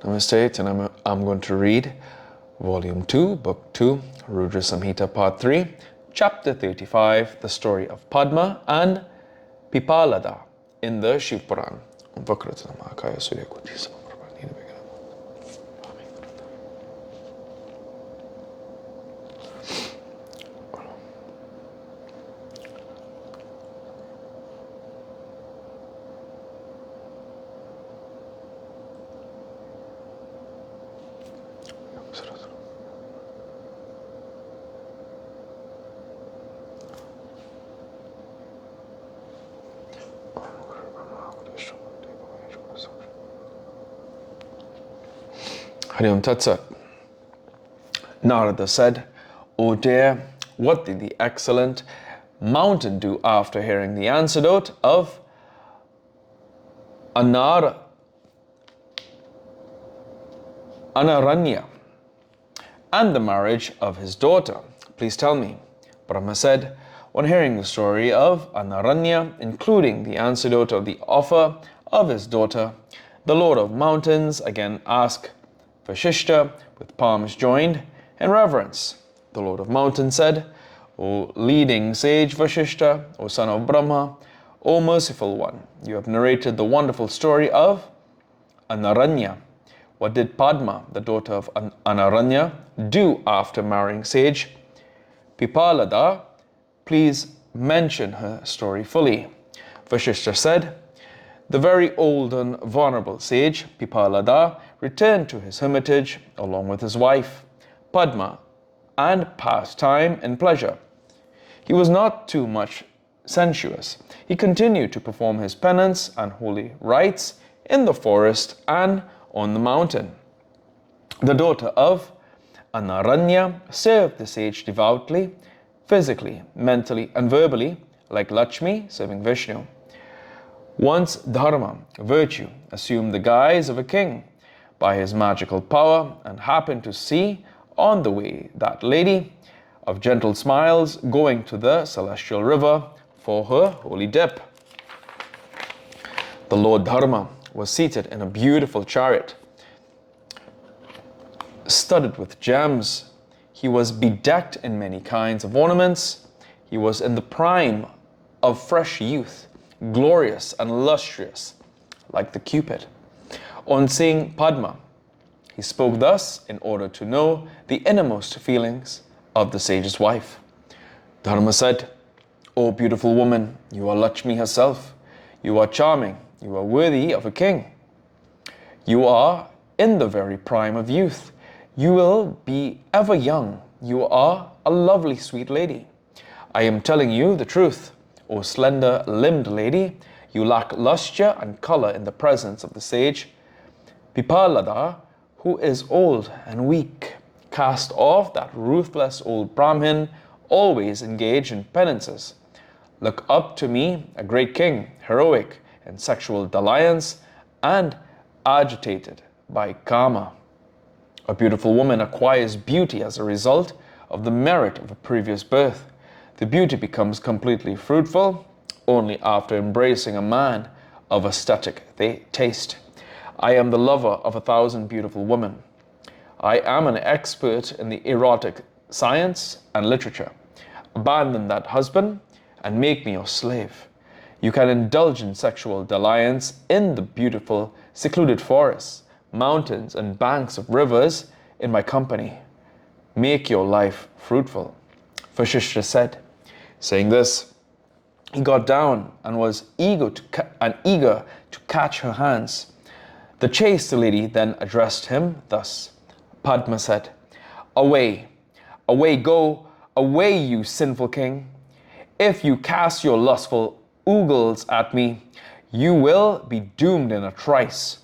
Namaste, and I'm going to read Volume 2, Book 2, Rudra Samhita, Part 3, Chapter 35, the story of Padma and Pipalada in the Shiva Puran. Hariom Tatsat. Narada said, "O dear, what did the excellent mountain do after hearing the anecdote of Anaranya and the marriage of his daughter? Please tell me." Brahma said, "On hearing the story of Anaranya, including the anecdote of the offer of his daughter, the Lord of Mountains again asked Vashishta with palms joined in reverence. The Lord of Mountains said, 'O leading sage Vashishta, O son of Brahma, O merciful one, you have narrated the wonderful story of Anaranya. What did Padma, the daughter of Anaranya, do after marrying sage Pipalada? Please mention her story fully." Vashishta said, "The very old and vulnerable sage Pipalada returned to his hermitage along with his wife Padma and passed time in pleasure. He was not too much sensuous. He continued to perform his penance and holy rites in the forest and on the mountain. The daughter of Anaranya served the sage devoutly, physically, mentally, and verbally, like Lakshmi serving Vishnu. Once Dharma, virtue, assumed the guise of a king by his magical power and happened to see on the way that lady of gentle smiles going to the celestial river for her holy dip. The Lord Dharma was seated in a beautiful chariot studded with gems. He was bedecked in many kinds of ornaments. He was in the prime of fresh youth, glorious and lustrous, like the Cupid. On seeing Padma, he spoke thus in order to know the innermost feelings of the sage's wife. Dharma said, "O beautiful woman, you are Lakshmi herself. You are charming. You are worthy of a king. You are in the very prime of youth. You will be ever young. You are a lovely, sweet lady. I am telling you the truth. O slender-limbed lady, you lack lustre and color in the presence of the sage Pipalada, who is old and weak. Cast off that ruthless old Brahmin, always engaged in penances. Look up to me, a great king, heroic in sexual dalliance and agitated by Kama. A beautiful woman acquires beauty as a result of the merit of a previous birth. The beauty becomes completely fruitful only after embracing a man of aesthetic taste. I am the lover of 1,000 beautiful women. I am an expert in the erotic science and literature. Abandon that husband and make me your slave. You can indulge in sexual dalliance in the beautiful secluded forests, mountains, and banks of rivers in my company. Make your life fruitful." Vashishta said. Saying this, he got down and was eager to catch her hands. The chaste lady then addressed him thus. Padma said, "Away, away, go away, you sinful king. If you cast your lustful oogles at me, you will be doomed in a trice.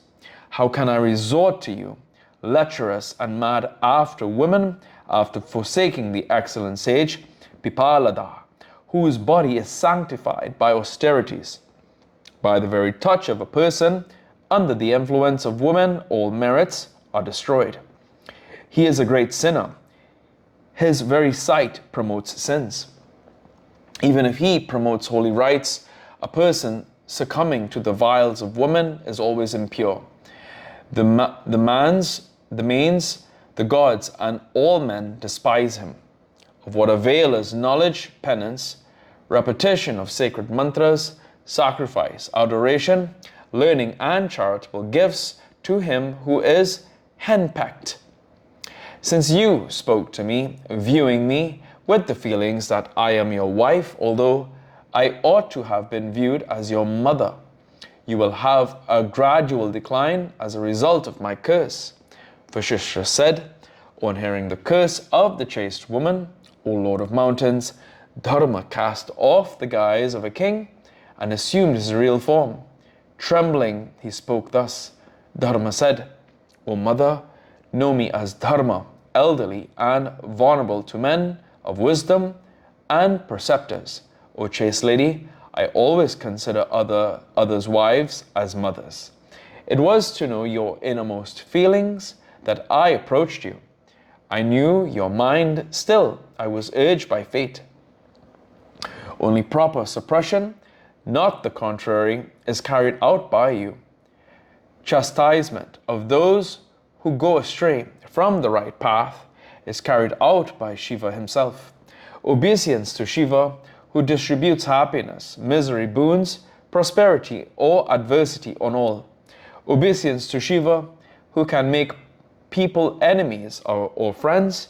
How can I resort to you, lecherous and mad after women, after forsaking the excellent sage Pipalada, whose body is sanctified by austerities? By the very touch of a person, under the influence of women, all merits are destroyed. He is a great sinner. His very sight promotes sins. Even if he promotes holy rites, a person succumbing to the vials of women is always impure. The mains, the gods, and all men despise him. Of what avail is knowledge, penance, repetition of sacred mantras, sacrifice, adoration, learning, and charitable gifts to him who is henpecked? Since you spoke to me, viewing me with the feelings that I am your wife, although I ought to have been viewed as your mother, you will have a gradual decline as a result of my curse. Vashishra said, on hearing the curse of the chaste woman, O Lord of mountains, Dharma cast off the guise of a king and assumed his real form. Trembling, he spoke thus. Dharma said, O mother, know me as Dharma, elderly and vulnerable to men of wisdom and preceptors. O chaste lady, I always consider others' wives as mothers. It was to know your innermost feelings that I approached you. I knew your mind still. I was urged by fate. Only proper suppression, not the contrary, is carried out by you. Chastisement of those who go astray from the right path is carried out by Shiva himself. Obeisance to Shiva, who distributes happiness, misery, boons, prosperity, or adversity on all. Obeisance to Shiva, who can make people enemies or friends,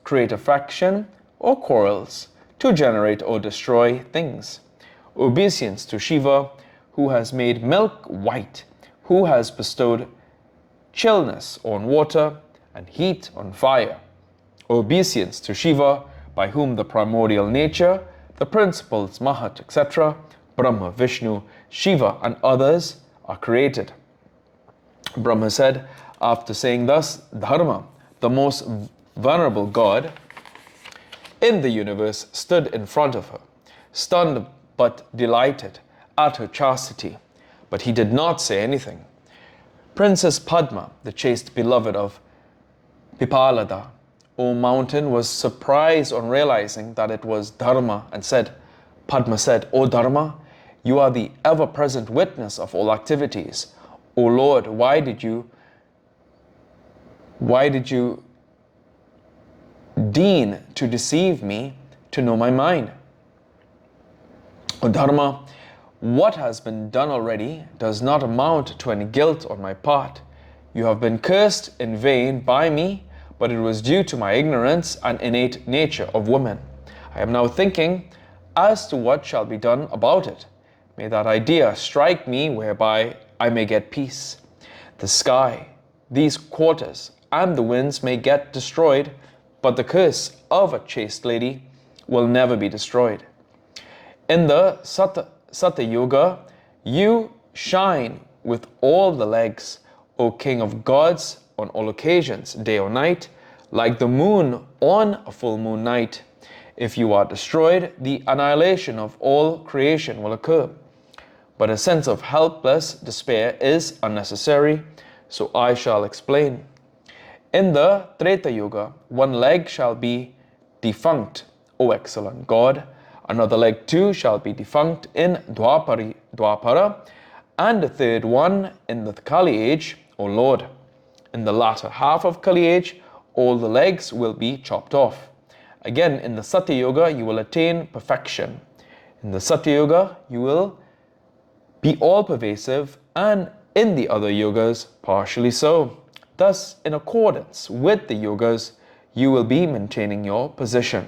create affection or quarrels, to generate or destroy things. Obeisance to Shiva, who has made milk white, who has bestowed chillness on water and heat on fire. Obeisance to Shiva, by whom the primordial nature, the principles, Mahat, etc., Brahma, Vishnu, Shiva, and others are created. Brahma said, after saying thus, Dharma, the most venerable God in the universe, stood in front of her, stunned but delighted at her chastity. But he did not say anything. Princess Padma, the chaste beloved of Pipalada, O mountain, was surprised on realizing that it was Dharma and said, Padma said, O Dharma, you are the ever-present witness of all activities. O Lord, why did you deign to deceive me to know my mind? O Dharma, what has been done already does not amount to any guilt on my part. You have been cursed in vain by me, but it was due to my ignorance and innate nature of women. I am now thinking as to what shall be done about it. May that idea strike me whereby I may get peace. The sky, these quarters, and the winds may get destroyed, but the curse of a chaste lady will never be destroyed. In the Satya Yoga, you shine with all the legs, O King of gods, on all occasions, day or night, like the moon on a full moon night. If you are destroyed, the annihilation of all creation will occur. But a sense of helpless despair is unnecessary, so I shall explain. In the Treta Yuga, one leg shall be defunct, O excellent God. Another leg too shall be defunct in Dwapara, and a third one in the Kali age, O Lord. In the latter half of Kali age, all the legs will be chopped off. Again, in the Satya Yoga, you will attain perfection. In the Satya Yoga, you will be all-pervasive, and in the other yogas, partially so. Thus, in accordance with the yogas, you will be maintaining your position.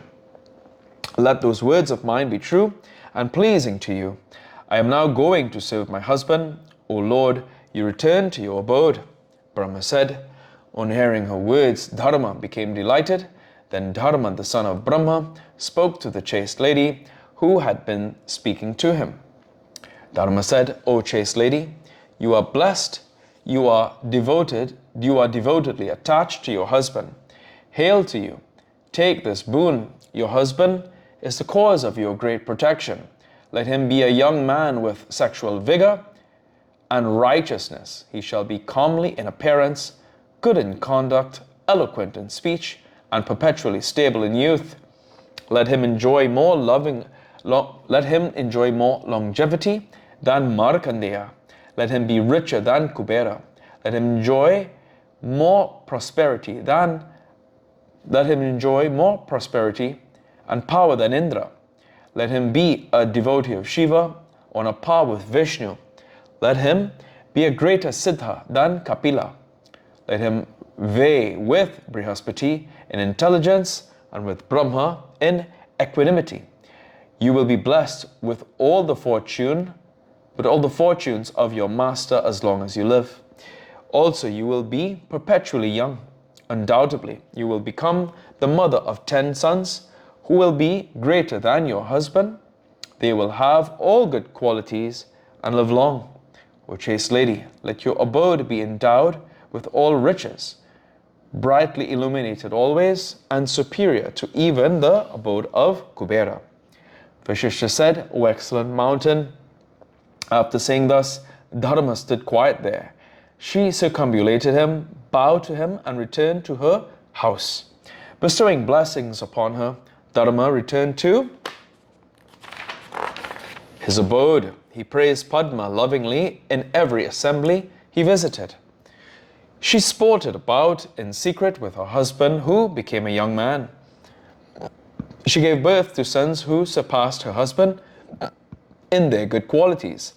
Let those words of mine be true and pleasing to you. I am now going to serve my husband. O Lord, you return to your abode. Brahma said. On hearing her words, Dharma became delighted. Then Dharma, the son of Brahma, spoke to the chaste lady who had been speaking to him. Dharma said, O chaste lady, you are blessed. You are devotedly attached to your husband. Hail to you. Take this boon. Your husband is the cause of your great protection. Let him be a young man with sexual vigor and righteousness. He shall be comely in appearance, good in conduct, eloquent in speech, and perpetually stable in youth. Let him enjoy more longevity than Markandeya. Let him be richer than Kubera. Let him enjoy more prosperity and power than Indra. Let him be a devotee of Shiva on a par with Vishnu. Let him be a greater Siddha than Kapila. Let him weigh with Brihaspati in intelligence and with Brahma in equanimity. You will be blessed with all the fortunes of your master as long as you live. Also, you will be perpetually young. Undoubtedly, you will become the mother of 10 sons who will be greater than your husband. They will have all good qualities and live long. O chaste lady, let your abode be endowed with all riches, brightly illuminated always, and superior to even the abode of Kubera. Vashishta said, O excellent mountain. After saying thus, Dharma stood quiet there. She circumambulated him, bowed to him, and returned to her house. Bestowing blessings upon her, Dharma returned to his abode. He praised Padma lovingly in every assembly he visited. She sported about in secret with her husband, who became a young man. She gave birth to sons who surpassed her husband in their good qualities.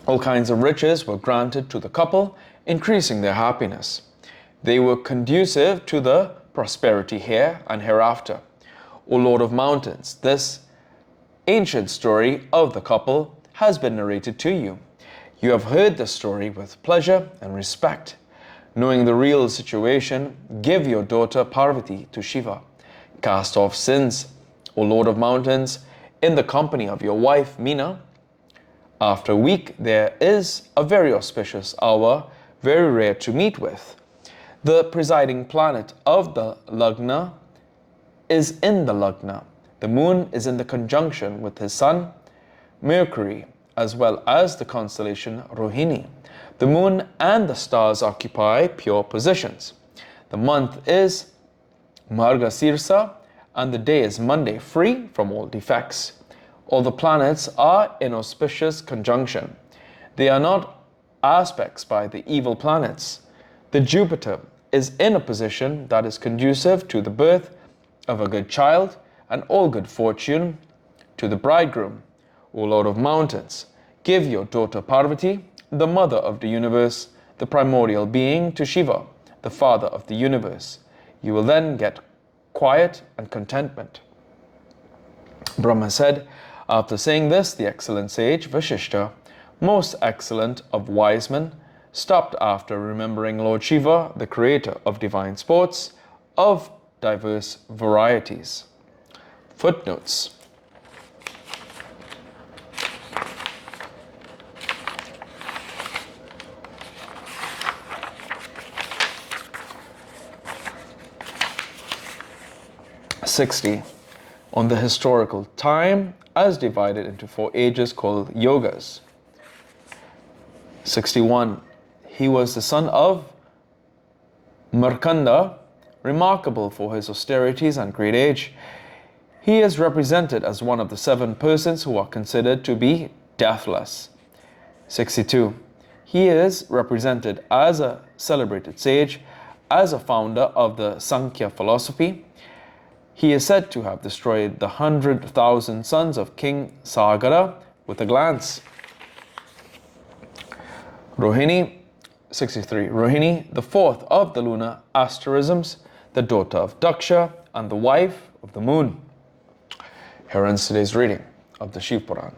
All kinds of riches were granted to the couple, increasing their happiness. They were conducive to the prosperity here and hereafter. O Lord of Mountains, this ancient story of the couple has been narrated to you. You have heard the story with pleasure and respect. Knowing the real situation, give your daughter Parvati to Shiva. Cast off sins, O Lord of Mountains, in the company of your wife Meena. After a week, there is a very auspicious hour, very rare to meet with. The presiding planet of the Lagna is in the Lagna. The moon is in the conjunction with his sun, Mercury, as well as the constellation Rohini. The moon and the stars occupy pure positions. The month is Margasirsa and the day is Monday, free from all defects. All the planets are in auspicious conjunction. They are not aspects by the evil planets. The Jupiter is in a position that is conducive to the birth of a good child and all good fortune to the bridegroom. O Lord of Mountains, give your daughter Parvati, the mother of the universe, the primordial being, to Shiva, the father of the universe. You will then get quiet and contentment. Brahma said, after saying this, the excellent sage Vashishta, most excellent of wise men, stopped after remembering Lord Shiva, the creator of divine sports of diverse varieties. Footnotes. On the historical time as divided into 4 ages called yogas. 61. He was the son of Markanda, remarkable for his austerities and great age. He is represented as one of the 7 persons who are considered to be deathless. 62. He is represented as a celebrated sage, as a founder of the Sankhya philosophy. He is said to have destroyed the 100,000 sons of King Sagara with a glance. Rohini, 63. Rohini, the 4th of the lunar asterisms, the daughter of Daksha and the wife of the moon. Here ends today's reading of the Shiva Puran.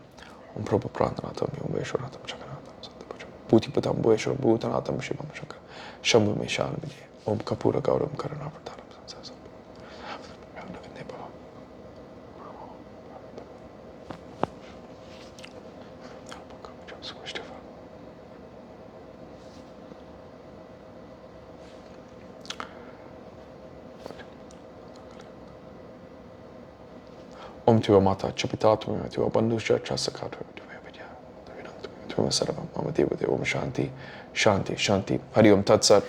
Om Prabhu Pranatam Yom Veshwaratam Chakanatam Santapatam Bhutipatam Veshwar Bhutanatam Shivam Shaka Shambhu Meshan Vijay Om Kapura Gauram Karanavartaram Sansasam. Om Tua Mata Chapitatum Tua Bandusha Chasakatu Tua Sarvam Amadeva Om Shanti Shanti Shanti Hari Om Tat Sat.